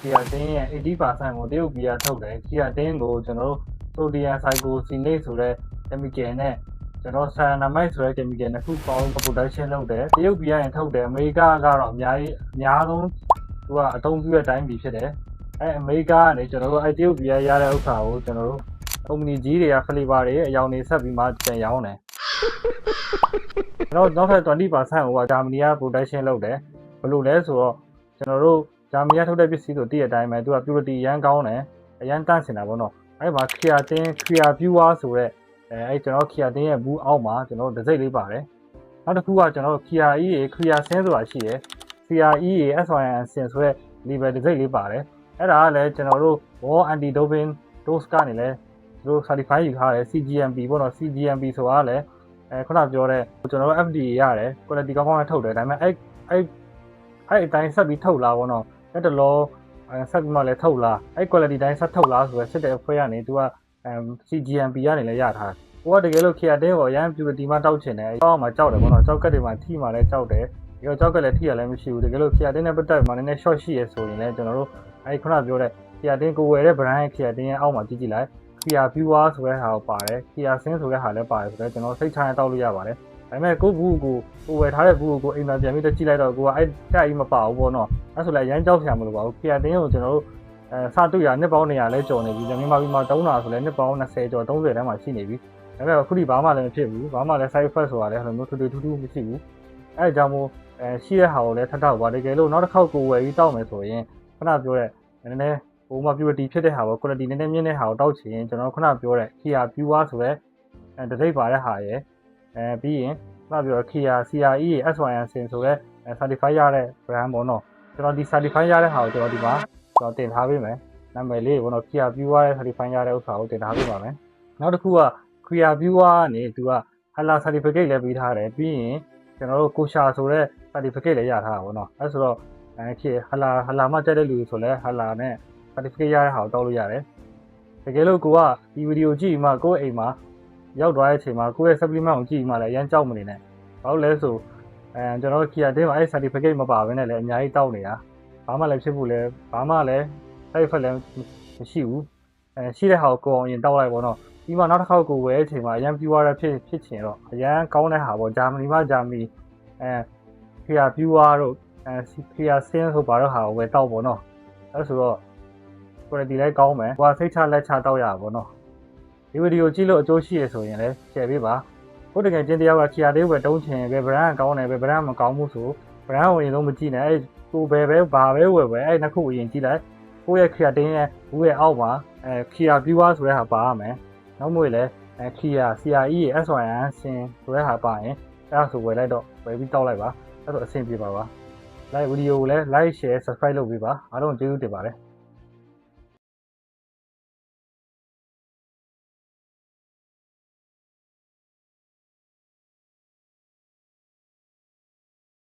Kia တင်းရဲ့80%ကိုတရုတ်ပြည်ကထုတ်တယ် Kia တင်းကိုကျွန်တော်တို့ sodium cyclosinate ဆိုတဲ့ chemical နဲ့ကျွန်တော် cyanamide ဆိုတဲ့ chemical နှစ်ခုပေါင်း production လုပ်တယ်တရုတ်ပြည်ကရင်ထုတ်တယ်အမေရိကကတော့အများဆုံးသူကအသုံးပြုတဲ့အတိုင်းပြည်ဖြစ်တယ်အမေရိကကနေကျွန်တော်တို့တရုတ်ပြည်ရတဲ့ဥစ္စာကိုကျွန်တော်တို့ ကုမ္ပဏီကြီးတွေက flavor တွေအယောင်တွေဆက်ပြီးမှပြန်ရောင်းတယ်နောက်ထပ် 20% ကိုဂျာမနီက production လုပ်တယ်ဘယ်လိုလဲဆိုတော့ကျွန်တော်တို့ဂျာမနီကထုတ်တဲ့ပစ္စည်းဆိုတည့်တဲ့အတိုင်းပဲသူက purity အရန်ကောင်းတယ်အရန်တန့်စင်တာပေါ့နော်အဲ့မှာ Kia တင်း Kia Pure ဆိုတဲ့အဲ့ကျွန်တော် Kia တင်းရဲ့ဘူးအောက်မှာကျွန်တော်ဒစိမ့်လေးပါတယ်နောက်တစ်ခုကကျွန်တော် Kia EA Kia Sin ဆိုတာရှိတယ် Kia EA SYN Sin ဆိုတဲ့ label ဒစိမ့်လေးပါတယ်အဲ့ဒါကလည်းကျွန်တော်တို့ World Anti Doping Dose ကနေလည်းသူတို့ certify ယူထားတယ် CGMP ပေါ့နော် CGMP ဆိုတာလည်းခုနပြောတဲ့ကျွန်တော်တို့ FDA ရတယ် quality ကောင်းကောင်းနဲ့ထုတ်တယ်ဒါပေမဲ့အဲ့အတိုင်းဆက်ပြီးထုတ်လာပေါ့နော်အဲ့တလောဆက်ပြီးမှလည်းထုတ်လာအဲ့ quality တိုင်းဆက်ထုတ်လာဆိုတော့စစ်တဲ့အဖွဲ့ကနေသူကCGMP ကနေလည်းရထားတယ်ဟိုကတကယ်လို့ Kia တင်းကိုအရန် purity မှတောက်ချင်တယ်အောက်မှာကြောက်တယ်ပေါ့နော်ကြောက်ကက်တွေမှာထိမှလည်းကြောက်တယ်ဒီတော့ကြောက်ကက်လည်းထိရလည်းမရှိဘူးတကယ်လို့ Kia တင်းနဲ့ပတ်သက်မှလည်းနည်း short ရှိရဆိုရင်လည်းကျွန်တော်တို့အဲ့ခုနပြောတဲ့ Kia တင်းကိုဝယ်တဲ့ brand ရဲ့ Kia တင်းရဲ့အောက်မှာကြည့်လိုက် Kia Pure ဆိုတဲ့ဟာကိုပါတယ် Kia Sin ဆိုတဲ့ဟာလည်းပါတယ်ဆိုတော့ကျွန်တော်စိတ်ချမ်းတောက်လို့ရပါတယ်ဒါပေမဲ့ကိုဘူးကိုဝယ်ထားတဲ့ဘူးကိုအိမ်မှာပြန်ပြီးတော့ကြည့်လိုက်တော့ကိုကအဲ့တက်ကြီးမပါဘူးပေါ့နော်အဲ့ဆိုလည်းရမ်းကြောက်ဆရာမလို့ပါဘူး Kia တင်းကိုကျွန်တော်တို့စတွေ့ရနှစ်ပေါင်း100လဲကျော်နေပြီမြန်မာပြည်မှာတုံးတာဆိုလည်းနှစ်ပေါင်း20ကျော်30တန်းမှာရှိနေပြီဒါပေမဲ့အခုထိဘာမှလည်းမဖြစ်ဘူးဘာမှလည်း side effect ဆိုတာလည်းအဲ့လိုမျိုးထူးထူးမရှိဘူးအဲ့ဒါကြောင့်မို့ရှိတဲ့ဟာကိုလည်းထပ်ထောက်ပါတကယ်လို့နောက်တစ်ခေါက်ကိုဝယ်ပြီးတောက်မယ်ဆိုရင်ခဏပြောတဲ့နည်းနည်းဟိုမှာ purity ဖြစ်တဲ့ဟာပေါ့ quality နည်းနည်းမြင့်တဲ့ဟာကိုတောက်ချင်ကျွန်တော်ခုနပြောတဲ့ Kia Pure ဆိုတဲ့တစိမ့်ပါတဲ့ဟာရယ်ပြီးရင်ခုနပြော Kia CRE SYN Sin ဆိုတဲ့ certify ရတဲ့ brand ပေါ့နော်ကျွန်တော်ဒီ certify ရတဲ့ဟာကိုကျွန်တော်ဒီမှာကျွန်တော်တင်ထားပေးမယ်နာမည်လေးပေါ့နော် Kia Pure ရဲ့ certify ရတဲ့ဥစ္စာကိုတင်ထားပေးပါမယ်နောက်တစ်ခုက Kia Pure ကနေသူက HALA certificate လည်းပေးထားတယ်ပြီးရင်ကျွန်တော်တို့ Kosher ဆိုတဲ့ certificate လည်းရထားတာပေါ့နော်အဲဆိုတော့HALA မှတက်တဲ့လူဆိုလဲ HALA နဲ့ certificate ရတဲ့ဟာကိုတောက်လို့ရတယ်တကယ်လို့ကိုကဒီဗီဒီယိုကြည့်မှကိုယ့်အိမ်မှာရောက်သွားတဲ့အချိန်မှာကိုယ့်ရဲ့ supplement ကိုကြည့်မှလည်းအရန်ကြောက်မနေနဲ့ဘာလို့လဲဆိုကျွန်တော် Kia တင်းမှာအဲ့ certificate မပါဘဲနဲ့လည်းအများကြီးတောက်နေတာဘာမှလည်းဖြစ်ဖို့လည်းဘာမှလည်း side effect လည်းမရှိဘူးရှိတဲ့ဟာကိုကိုအောင်ရင်တောက်လိုက်ပေါ့နော်ပြီးမှနောက်တစ်ခေါက်ကိုဝယ်တဲ့အချိန်မှာအရန် pure ရဖြစ်ချင်တော့အရန်ကောင်းတဲ့ဟာပေါ့ဂျာမနီမှာဂျာမနီKia Pure တို့Kia Sin ဆိုပါတော့ဟာကိုဝယ်တောက်ပေါ့နော်အဲဆိုတော့ quality လည်းကောင်းမယ်ဟိုစိတ်ချလက်ချတောက်ရပါဘောနော်ဒီဗီဒီယိုကြည့်လို့အကျိုးရှိရဆိုရင်လည်း share ပေးပါကိုတကယ်ချင်းတယောက်က Kia လေးဝယ်တုံးချင်ပဲ brand ကောင်းတယ်ပဲ brand မကောင်းဘူးဆို brand ကိုအရင်ဆုံးမကြည့်နဲ့အဲ့ကိုဘာပဲဝယ်အဲ့နှစ်ခုအရင်ကြည့်လိုက်ကိုရဲ့ Kia တင်းရဲ့ဘူးရဲ့အောက်မှာKia Pure ဆိုတဲ့ဟာပါရမယ်နောက်မှလည်းKia CRE SYN Sin ဆိုတဲ့ဟာပါရင်အဲ့ဒါဆိုဝယ်လိုက်တော့ဝယ်ပြီးတောက်လိုက်ပါအဲ့တော့အဆင်ပြေပါlike ဗီဒီယိုကိုလည်း like share subscribe လုပ်ပေးပါအားလုံးကျေးဇူးတင်ပါတယ်